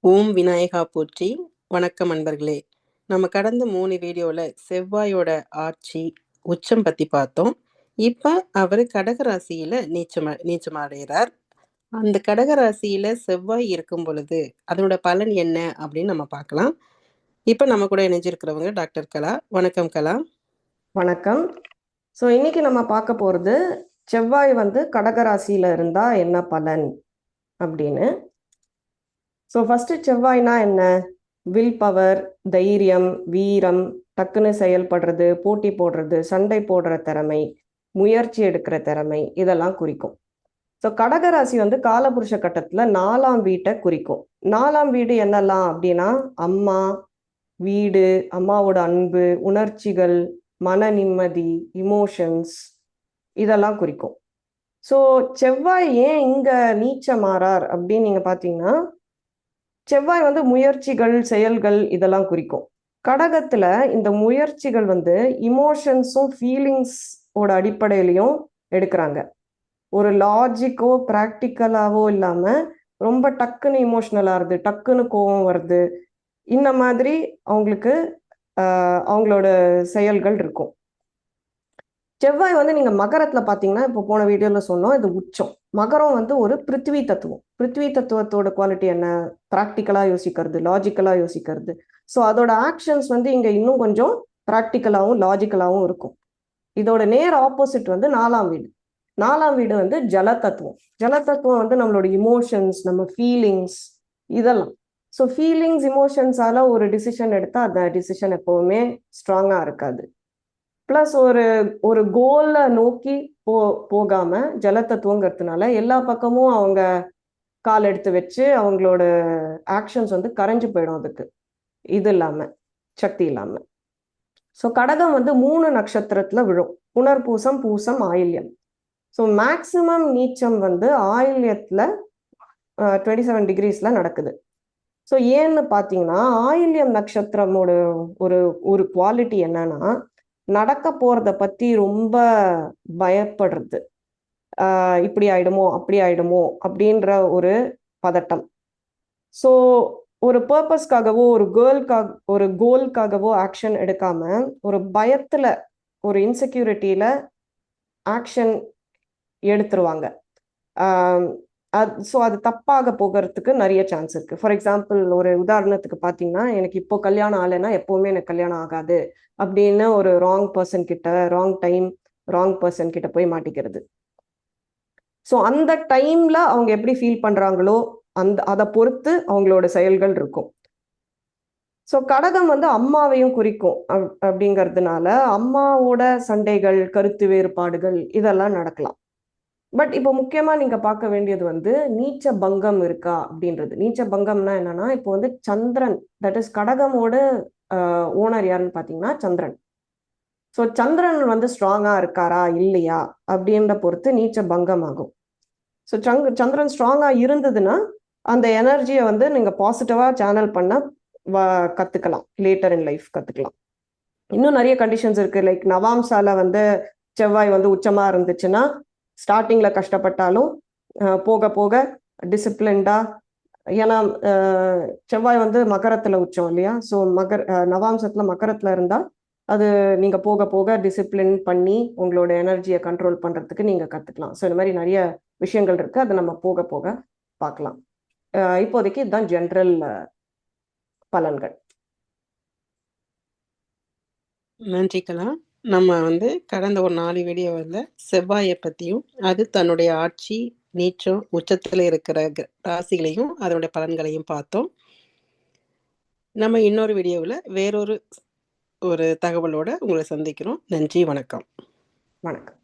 ஓம் விநாயகா போற்றி. வணக்கம் அன்பர்களே. நம்ம கடந்த 3 வீடியோவில் செவ்வாயோட ஆட்சி உச்சம் பற்றி பார்த்தோம். இப்போ அவர் கடகராசியில் நீச்சமடைகிறார். அந்த கடகராசியில் செவ்வாய் இருக்கும் பொழுது அதனோட பலன் என்ன அப்படின்னு நம்ம பார்க்கலாம். இப்போ நம்ம கூட இணைஞ்சிருக்கிறவங்க டாக்டர் கலா. வணக்கம் கலா. வணக்கம். ஸோ இன்னைக்கு நம்ம பார்க்க போகிறது செவ்வாய் கடகராசியில் இருந்தால் என்ன பலன் அப்படின்னு. ஸோ ஃபஸ்ட்டு செவ்வாய்னா என்ன? வில் பவர், தைரியம், வீரம், டக்குன்னு செயல்படுறது, போட்டி போடுறது, சண்டை போடுற திறமை, முயற்சி எடுக்கிற திறமை, இதெல்லாம் குறிக்கும். ஸோ கடகராசி காலபுருஷ கட்டத்தில் 4ஆம் வீட்டை குறிக்கும். 4ஆம் வீடு என்னெல்லாம் அப்படின்னா அம்மா, வீடு, அம்மாவோட அன்பு, உணர்ச்சிகள், மன நிம்மதி, இமோஷன்ஸ், இதெல்லாம் குறிக்கும். ஸோ செவ்வாய் ஏன் இங்கே நீச்சமாறார் அப்படின்னு நீங்கள் பார்த்தீங்கன்னா, செவ்வாய் முயற்சிகள், செயல்கள், இதெல்லாம் குறிக்கும். கடகத்துல இந்த முயற்சிகள் இமோஷன்ஸும் ஃபீலிங்ஸ் ஓட அடிப்படையிலையும் எடுக்கிறாங்க. ஒரு லாஜிக்கோ ப்ராக்டிக்கலாவோ இல்லாம ரொம்ப டக்குன்னு இமோஷனலா வருது, டக்குன்னு கோவம் வருது, இந்த மாதிரி அவங்களுக்கு அவங்களோட செயல்கள் இருக்கும். செவ்வாய் நீங்க மகரத்துல பாத்தீங்கன்னா, இப்போ போன வீடியோல சொன்னோம், இது உச்சம். மகரம் ஒரு பிருத்திவி தத்துவம். பிருத்திவி தத்துவத்தோட குவாலிட்டி என்ன? ப்ராக்டிக்கலா யோசிக்கிறது, லாஜிக்கலா யோசிக்கிறது. ஸோ அதோட ஆக்ஷன்ஸ் இங்க இன்னும் கொஞ்சம் ப்ராக்டிக்கலாவும் லாஜிக்கலாவும் இருக்கும். இதோட நேர் ஆப்போசிட் 4ஆம் வீடு. 4ஆம் வீடு ஜல தத்துவம். ஜல தத்துவம் நம்மளோட இமோஷன்ஸ், நம்ம ஃபீலிங்ஸ், இதெல்லாம். ஸோ ஃபீலிங்ஸ், இமோஷன்ஸால ஒரு டிசிஷன் எடுத்தா அந்த டிசிஷன் எப்பவுமே ஸ்ட்ராங்கா இருக்காது. ப்ளஸ் ஒரு கோலை நோக்கி போகாம ஜலத்தத்துவங்கிறதுனால எல்லா பக்கமும் அவங்க கால் எடுத்து வச்சு அவங்களோட ஆக்ஷன்ஸ் கரைஞ்சு போயிடும். அதுக்கு இது இல்லாம, சக்தி இல்லாம. ஸோ கடகம் 3 நட்சத்திரத்துல விழும். புனர்பூசம், பூசம், ஆயில்யம். ஸோ மேக்சிமம் நீச்சம் ஆயில்யத்துல 27 டிகிரிஸ்ல நடக்குது. ஸோ ஏன்னு பார்த்தீங்கன்னா, ஆயில்யம் நட்சத்திரமோட ஒரு ஒரு குவாலிட்டி என்னன்னா, நடக்க போறத பத்தி ரொம்ப பயப்படுறது. இப்படி ஆயிடுமோ, அப்படி ஆயிடுமோ அப்படின்ற ஒரு பதட்டம். ஸோ ஒரு பர்பஸ்க்காகவோ, ஒரு கோல்காகவோ ஆக்ஷன் எடுக்காம, ஒரு பயத்துல, ஒரு இன்செக்யூரிட்டியில ஆக்ஷன் எடுத்துருவாங்க. ஸோ அது தப்பாக போகிறதுக்கு நிறைய சான்ஸ் இருக்கு. ஃபார் எக்ஸாம்பிள், ஒரு உதாரணத்துக்கு பார்த்தீங்கன்னா, எனக்கு இப்போ கல்யாணம் ஆகலைன்னா எப்பவுமே எனக்கு கல்யாணம் ஆகாது அப்படின்னு ஒரு ராங் பர்சன் கிட்ட, ராங் டைம், ராங் பர்சன் கிட்ட போய் மாட்டிக்கிறது. ஸோ அந்த டைம்ல அவங்க எப்படி ஃபீல் பண்றாங்களோ அதை பொறுத்து அவங்களோட செயல்கள் இருக்கும். ஸோ கடகம் அம்மாவையும் குறிக்கும். அப்படிங்கிறதுனால அம்மாவோட சண்டைகள், கருத்து வேறுபாடுகள், இதெல்லாம் நடக்கலாம். பட் இப்போ முக்கியமா நீங்க பார்க்க வேண்டியது நீச்ச பங்கம் இருக்கா அப்படின்றது. நீச்ச பங்கம்னா என்னன்னா, இப்போ சந்திரன், தட் இஸ் கடகமோட ஓனர் யாருன்னு பார்த்தீங்கன்னா சந்திரன். ஸோ சந்திரன் ஸ்ட்ராங்கா இருக்காரா இல்லையா அப்படின்ற பொறுத்து நீச்ச பங்கம் ஆகும். ஸோ சந்திரன் ஸ்ட்ராங்கா இருந்ததுன்னா அந்த எனர்ஜியை நீங்க பாசிட்டிவா சேனல் பண்ண கத்துக்கலாம். லேட்டர் இன் லைஃப் கத்துக்கலாம். இன்னும் நிறைய கண்டிஷன்ஸ் இருக்கு. லைக் நவாம்சால செவ்வாய் உச்சமா இருந்துச்சுன்னா ஸ்டார்டிங்ல கஷ்டப்பட்டாலும் போக போக டிசிப்ளின்டா, ஏன்னா செவ்வாய் மகரத்துல உச்சம் இல்லையா? ஸோ நவாம்சத்துல மகரத்துல இருந்தா அது நீங்க போக போக டிசிப்ளின் பண்ணி உங்களோட எனர்ஜியை கண்ட்ரோல் பண்றதுக்கு நீங்க கத்துக்கலாம். ஸோ இந்த மாதிரி நிறைய விஷயங்கள் இருக்கு. அதை நம்ம போக போக பார்க்கலாம். இப்போதைக்கு இதுதான் ஜென்ரல் பலன்கள். நன்றி கலா. நம்ம கடந்த ஒரு 4 வீடியோவில் செவ்வாயை பற்றியும், அது தன்னுடைய ஆட்சி, நீச்சம், உச்சத்தில் இருக்கிற ராசிகளையும் அதனுடைய பலன்களையும் பார்த்தோம். நம்ம இன்னொரு வீடியோவில் வேறொரு தகவலோட உங்களை சந்திக்கிறோம். நன்றி, வணக்கம். வணக்கம்.